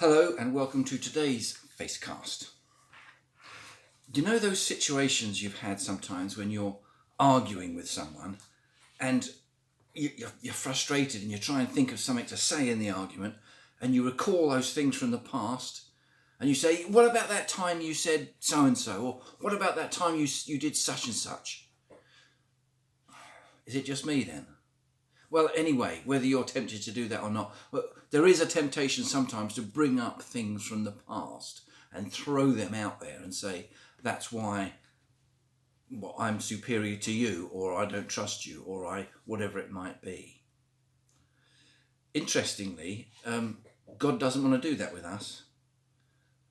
Hello and welcome to today's Facecast. Do you know those situations you've had sometimes when you're arguing with someone and you're frustrated and you try and think of something to say in the argument and you recall those things from the past and you say, what about that time you said so-and-so, or what about that time you did such and such? Is it just me then? Well, anyway, whether you're tempted to do that or not, but there is a temptation sometimes to bring up things from the past and throw them out there and say, that's why I'm superior to you, or I don't trust you, or whatever it might be. Interestingly, God doesn't want to do that with us.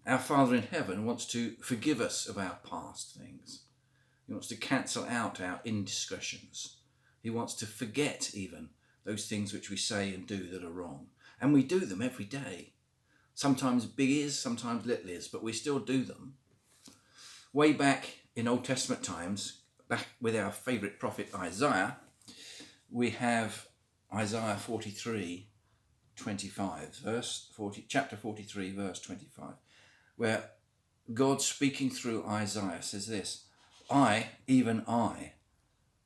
Our Father in heaven wants to forgive us of our past things. He wants to cancel out our indiscretions. He wants to forget even those things which we say and do that are wrong. And we do them every day. Sometimes big ears, sometimes little ears, but we still do them. Way back in Old Testament times, back with our favourite prophet Isaiah, we have Isaiah 43:25, chapter 43, verse 25, where God speaking through Isaiah says this, I, even I,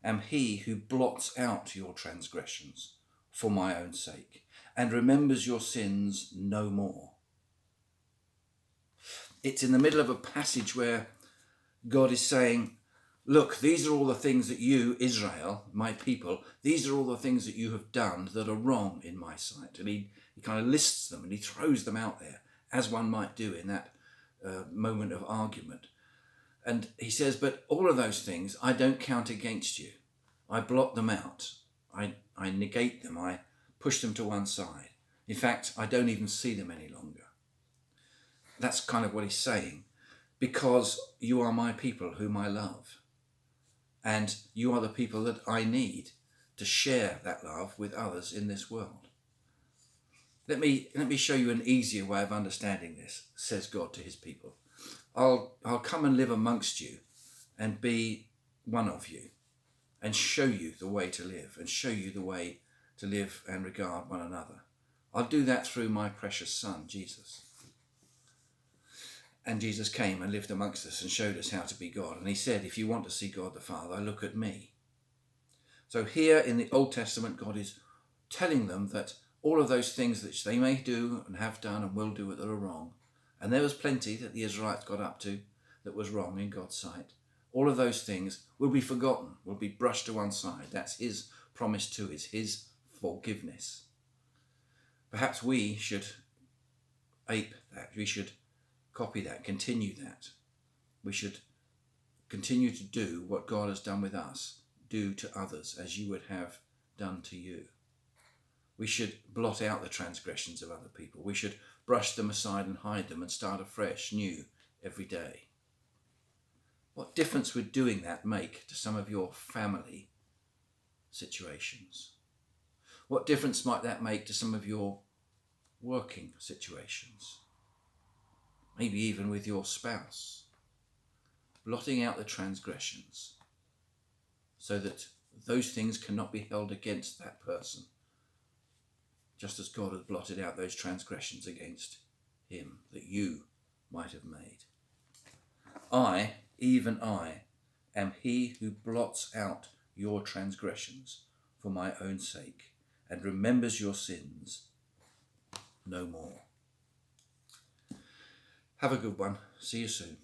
am he who blots out your transgressions for my own sake and remembers your sins no more. It's in the middle of a passage where God is saying, look, these are all the things that you, Israel, my people, these are all the things that you have done that are wrong in my sight. And he kind of lists them and he throws them out there, as one might do in that moment of argument. And he says, but all of those things I don't count against you. I blot them out. I negate them. I push them to one side. In fact, I don't even see them any longer. That's kind of what he's saying. Because you are my people whom I love. And you are the people that I need to share that love with others in this world. Let me show you an easier way of understanding this, says God to his people. I'll come and live amongst you and be one of you and show you the way to live and show you the way to live and regard one another. I'll do that through my precious son, Jesus. And Jesus came and lived amongst us and showed us how to be God. And he said, if you want to see God the Father, look at me. So here in the Old Testament, God is telling them that all of those things that they may do and have done and will do that are wrong, and there was plenty that the Israelites got up to that was wrong in God's sight, all of those things will be forgotten, will be brushed to one side. That's his promise to us, his forgiveness. Perhaps we should ape that. We should copy that, continue that. We should continue to do what God has done with us, do to others as you would have done to you. We should blot out the transgressions of other people. We should brush them aside and hide them and start afresh, new, every day. What difference would doing that make to some of your family situations? What difference might that make to some of your working situations? Maybe even with your spouse. Blotting out the transgressions so that those things cannot be held against that person, just as God has blotted out those transgressions against him that you might have made. I, even I, am he who blots out your transgressions for my own sake and remembers your sins no more. Have a good one. See you soon.